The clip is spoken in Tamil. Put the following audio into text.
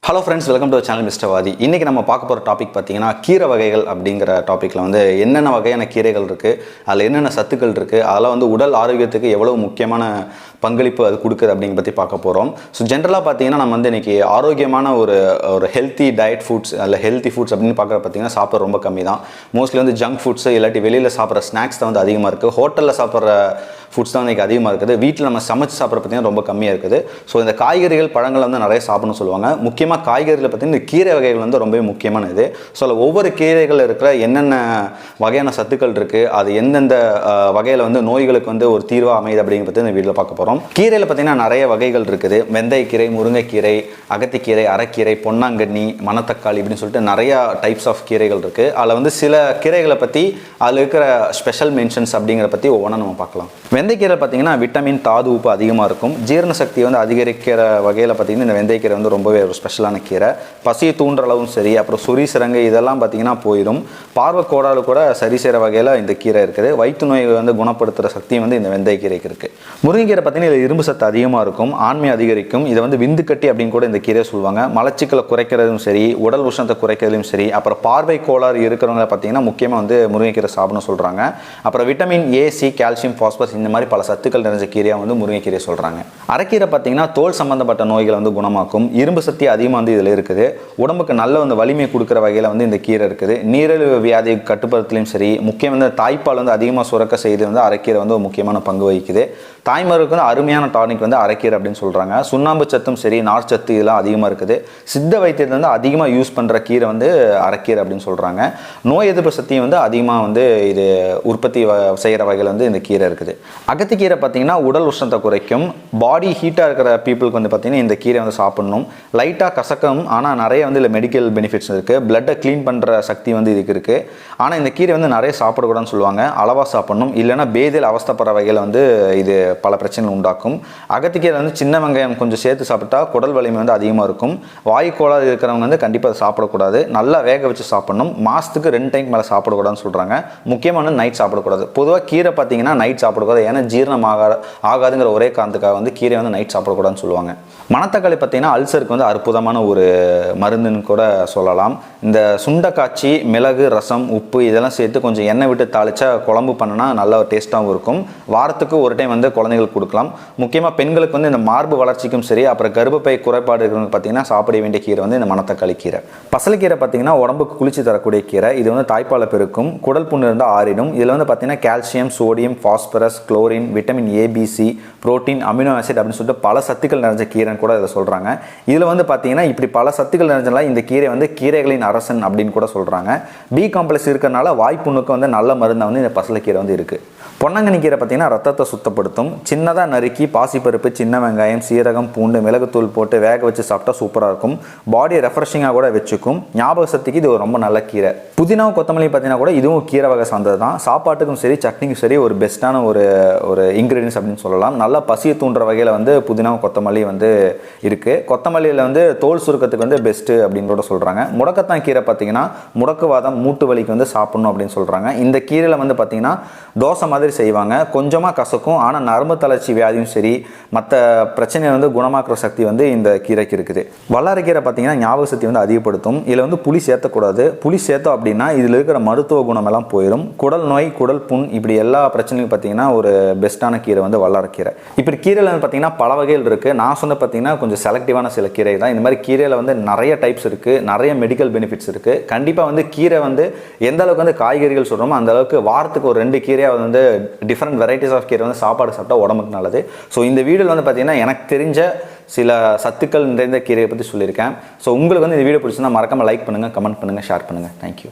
Hello friends, welcome to the channel Mr.Vaathi. இன்னைக்கு நம்ம பார்க்க போற டாபிக் பாத்தீங்கன்னா கீரை வகைகள் அப்படிங்கற டாபிக்ல வந்து என்னென்ன வகையான கீரைகள் இருக்கு, அதுல என்னென்ன சத்துக்கள் இருக்கு, அதெல்லாம் வந்து உடல் ஆரோக்கியத்துக்கு எவ்வளவு முக்கியமான பங்களிப்பு அது கொடுக்குது அப்படிங்க பத்தி பார்க்க போறோம். ஸோ ஜென்ரலா பாத்தீங்கன்னா நம்ம வந்து இன்னைக்கு ஆரோக்கியமான ஒரு ஹெல்த்தி டயட் ஃபுட்ஸ் அல்ல ஹெல்த்தி ஃபுட்ஸ் அப்படின்னு பார்க்குற பாத்தீங்கன்னா சாப்பிட ரொம்ப கம்மி தான். மோஸ்ட்லி வந்து ஜங்க் ஃபுட்ஸ் இல்லாட்டி வெளியில சாப்பிட்ற ஸ்நாக்ஸ் தான் வந்து அதிகமாக இருக்கு. ஹோட்டல்ல சாப்பிட்ற ஃபுட்ஸ் தான் இன்றைக்கி அதிகமாக இருக்குது. வீட்டில் நம்ம சமைச்சு சாப்பிட்ற பார்த்தீங்கன்னா ரொம்ப கம்மியாக இருக்குது. ஸோ இந்த காய்கறிகள் பழங்கள் வந்து நிறைய சாப்பிடணும்னு சொல்லுவாங்க. முக்கியமாக காய்கறியில் பார்த்தீங்கன்னா இந்த கீரை வகைகள் வந்து ரொம்பவே முக்கியமான இது. ஸோ அதில் ஒவ்வொரு கீரைகள் இருக்கிற என்னென்ன வகையான சத்துக்கள் இருக்குது, அது எந்தெந்த வகையில் வந்து நோய்களுக்கு வந்து ஒரு தீர்வாக அமையுது அப்படிங்கிற பற்றி இந்த வீட்டில் பார்க்க போகிறோம். கீரையில் பார்த்தீங்கன்னா நிறைய வகைகள் இருக்குது. வெந்தயக்கீரை, முருங்கைக்கீரை, அகத்திக்கீரை, அரைக்கீரை, பொன்னங்கண்ணி, மணத்தக்காளி இப்படின்னு சொல்லிட்டு நிறையா டைப்ஸ் ஆஃப் கீரைகள் இருக்குது. அதில் வந்து சில கீரைகளை பற்றி அதில் இருக்கிற ஸ்பெஷல் மென்ஷன்ஸ் அப்படிங்கிற பற்றி ஒவ்வொன்றா நம்ம பார்க்கலாம். வெந்தயக்கீரை பார்த்தீங்கன்னா விட்டமின், தாது, உப்பு அதிகமாக இருக்கும். ஜீரண சக்தி வந்து அதிகரிக்கிற வகையில் பார்த்தீங்கன்னா இந்த வெந்தயக்கீரை வந்து ரொம்பவே ஒரு ஸ்பெஷலான கீரை. பசியை தூண்டுற அளவும் சரி, அப்புறம் சொறி சிரங்கு இதெல்லாம் பார்த்தீங்கன்னா போயிடும். பார்வை கோடாலு கூட சரி செய்கிற வகையில் இந்த கீரை இருக்குது. வயிற்று நோயை வந்து குணப்படுத்துகிற சக்தியும் வந்து இந்த வெந்தயக்கீரைக்கு இருக்குது. முருங்கைக்கீரை பார்த்தீங்கன்னா இதில் இரும்பு சத்து அதிகமாக இருக்கும், ஆண்மை அதிகரிக்கும். இதை வந்து விந்துக்கட்டி அப்படின்னு கூட இந்த கீரையை சொல்லுவாங்க. மலச்சிக்கலை குறைக்கிறதும் சரி, உடல் உஷ்ணத்தை குறைக்கிறதும் சரி, அப்புறம் பார்வை கோளாறு இருக்கிறவங்க பார்த்தீங்கன்னா முக்கியமாக வந்து முருங்கைக்கீரை சாப்பிடணும்னு சொல்கிறாங்க. அப்புறம் vitamin A, C, calcium, phosphorus இந்த மாதிரி பல சத்துக்கள் நிறைஞ்ச கீரையாக வந்து முருங்கைக்கீரை சொல்கிறாங்க. அரைக்கீரை பார்த்தீங்கன்னா தோல் சம்பந்தப்பட்ட நோய்களை வந்து குணமாக்கும். இரும்பு சக்தி அதிகமாக வந்து இதில் இருக்குது. உடம்புக்கு நல்ல வந்து வலிமை கொடுக்குற வகையில் வந்து இந்த கீரை இருக்குது. நீரிழிவு வியாதி கட்டுப்படுத்தலையும் சரி, முக்கியம் வந்து தாய்ப்பால் வந்து அதிகமாக சுரக்க செய்து வந்து அரைக்கீரை வந்து ஒரு முக்கியமான பங்கு வகிக்குது. தாய்மாருக்கு வந்து அருமையான டானிக் வந்து அரைக்கீரை அப்படின்னு சொல்கிறாங்க. சுண்ணாம்பு சத்தும் சரி, நார் சத்து இதெல்லாம் அதிகமாக இருக்குது. சித்த வைத்தியத்தில் வந்து அதிகமாக யூஸ் பண்ணுற கீரை வந்து அரைக்கீரை அப்படின்னு சொல்கிறாங்க. நோய் எதிர்ப்பு சக்தியும் வந்து அதிகமாக வந்து இது உற்பத்தி செய்கிற வகையில் வந்து இந்த கீரை இருக்குது. அகத்திக்கீரை பார்த்தீங்கன்னா உடல் உஷ்ணத்தை குறைக்கும். பாடி ஹீட்டாக இருக்கிற பீப்புளுக்கு வந்து பார்த்தீங்கன்னா இந்த கீரை வந்து சாப்பிடணும். லைட்டாக கசக்கும், ஆனால் நிறைய வந்து இல்லை மெடிக்கல் பெனிஃபிட்ஸ் இருக்குது. பிளட்டை க்ளீன் பண்ணுற சக்தி வந்து இதுக்கு இருக்குது. ஆனால் இந்த கீரை வந்து நிறைய சாப்பிடக்கூடாதுன்னு சொல்லுவாங்க. அளவாக சாப்பிடணும், இல்லைன்னா பேதியில் அவஸ்தைப்படுற வகையில் வந்து இது பல பிரச்சனைகள் உண்டாக்கும். அகத்திக்கீரை வந்து சின்ன வெங்காயம் கொஞ்சம் சேர்த்து சாப்பிட்டா குடல் வலிமை வந்து அதிகமாக இருக்கும். வாயு கோளாறு இருக்கிறவங்க வந்து கண்டிப்பாக அதை சாப்பிடக்கூடாது. நல்லா வேக வச்சு சாப்பிடணும். மாதத்துக்கு 2 டைம் மேலே சாப்பிடக்கூடாதுன்னு சொல்கிறாங்க. முக்கியமாக வந்து நைட் சாப்பிடக்கூடாது. பொதுவாக கீரை பார்த்தீங்கன்னா நைட் சாப்பிடக்கூடாது. ஏன்னா ஜீரணம் ஆகாதுங்கிற ஒரே காரணத்துக்காக வந்து கீரை வந்து நைட் சாப்பிடக்கூடாதுன்னு சொல்லுவாங்க. மணத்தக்காளி பார்த்தீங்கன்னா அல்சருக்கு வந்து அற்புதமான ஒரு மருந்துன்னு கூட சொல்லலாம். இந்த சுண்டைக்காய்ச்சி, மிளகு, ரசம், உப்பு இதெல்லாம் சேர்த்து கொஞ்சம் எண்ணெய் விட்டு தாளிச்சா குழம்பு பண்ணினா நல்ல டேஸ்ட்டாகவும் இருக்கும். வாரத்துக்கு ஒரு டைம் வந்து குழந்தைங்களுக்கு கொடுக்கலாம். முக்கியமாக பெண்களுக்கு வந்து இந்த மார்பு வளர்ச்சிக்கும் சரி, அப்புறம் கர்ப்பப்பை குறைபாடு இருக்கிறவங்க பார்த்தீங்கன்னா சாப்பிட வேண்டிய கீரை வந்து இந்த மணத்தக்காளி கீரை. பசலைக்கீரை பார்த்தீங்கன்னா உடம்புக்கு குளிர்ச்சி தரக்கூடிய கீரை. இது வந்து தாய்ப்பாலை பெருக்கும். குடல் புண்ணு இருந்தால் ஆறிடும். இதில் வந்து பார்த்தீங்கன்னா calcium, sodium, phosphorus, chlorine, vitamin A, B, C, protein, amino acid அப்படின்னு சொல்லிட்டு பல சத்துக்கள் நிறைஞ்ச கீரை கூட இதை சொல்கிறாங்க. இதில் வந்து பார்த்தீங்கன்னா இப்படி பல சத்துக்கள் நிறைஞ்சனால இந்த கீரை வந்து கீரைகளின் அரசன் அப்படின்னு கூட சொல்கிறாங்க. பி காம்ப்ளெக்ஸ் இருக்கிறனால வாய்ப்புண்ணுக்கு வந்து நல்ல மருந்தாக வந்து இந்த பசலைக்கீரை வந்து இருக்குது. பொன்னங்கானி கீரை பார்த்தீங்கன்னா ரத்தத்தை சுத்தப்படுத்தும். சின்னதாக நறுக்கி பாசிப்பருப்பு, சின்ன வெங்காயம், சீரகம், பூண்டு, மிளகுத்தூள் போட்டு வேக வச்சு சாப்பிட்டா சூப்பராக இருக்கும். பாடியை ரெஃப்ரெஷிங்காக கூட வச்சுக்கும். ஞாபக சக்திக்கு இது ரொம்ப நல்ல கீரை. புதினாவும் கொத்தமல்லி பார்த்தீங்கன்னா கூட இதுவும் கீரை வகை சார்ந்தது தான். சாப்பாட்டுக்கும் சரி, சட்னிக்கும் சரி ஒரு பெஸ்ட்டான ஒரு இன்க்ரீடியன்ஸ் அப்படின்னு சொல்லலாம். நல்லா பசியை தூண்டுற வகையில் வந்து புதினாவும் கொத்தமல்லி வந்து இருக்குது. கொத்தமல்லியில் வந்து தோல் சுருக்கத்துக்கு வந்து பெஸ்ட்டு அப்படின்னு கூட சொல்கிறாங்க. முடக்கத்தான் கீரை பார்த்தீங்கன்னா முடக்குவாதம், மூட்டு வலிக்கு வந்து சாப்பிடணும் அப்படின்னு சொல்கிறாங்க. இந்த கீரையில் வந்து பார்த்தீங்கன்னா தோசை மாதிரி செய்வாங்க. கொஞ்சமாக கசக்கும், ஆனால் நரம்பு தளர்ச்சி வியாதியும் சரி, மற்ற பிரச்சனையை வந்து குணமாக்குற சக்தி வந்து இந்த கீரைக்கு இருக்குது. வல்லாரை கீரை பார்த்தீங்கன்னா ஞாபக சக்தி வந்து அதிகப்படுத்தும். இதில் வந்து புளி சேர்த்தக்கூடாது. புளி சேர்த்தோம் அப்படின்னா இதில் இருக்கிற மருத்துவ குணம் எல்லாம் போயிடும். குடல் நோய், குடல் புண் இப்படி எல்லா பிரச்சனையும் பார்த்தீங்கன்னா ஒரு பெஸ்ட்டான கீரை வந்து வல்லாரை கீரை. இப்படி கீரையில் வந்து பார்த்தீங்கன்னா பல வகைகள் இருக்குது. நான் சொன்ன பார்த்தீங்கன்னா கொஞ்சம் செலக்டிவான சில கீரை தான். இந்த மாதிரி கீரையில் வந்து நிறைய டைப்ஸ் இருக்குது, நிறைய மெடிக்கல் பெனிஃபிட்ஸ் இருக்குது. கண்டிப்பாக வந்து கீரை வந்து எந்த அளவுக்கு வந்து காய்கறிகள் சொல்கிறோமோ அந்த அளவுக்கு வாரத்துக்கு ஒரு 2 கீரையாக வந்து டிஃப்ரெண்ட் வெரைட்டிஸ் ஆஃப் கீரை வந்து சாப்பாடு சாப்பிட்டா உடம்புக்கு நல்லது. ஸோ இந்த வீடியோவில் வந்து பார்த்தீங்கன்னா எனக்கு தெரிஞ்ச சில சத்துக்கள் நிறைந்த கீரையை பற்றி சொல்லியிருக்கேன். ஸோ உங்களுக்கு வந்து இந்த வீடியோ பிடிச்சிருந்தா மறக்காமல் லைக் பண்ணுங்கள், கமெண்ட் பண்ணுங்கள், ஷேர் பண்ணுங்கள். தேங்க்யூ.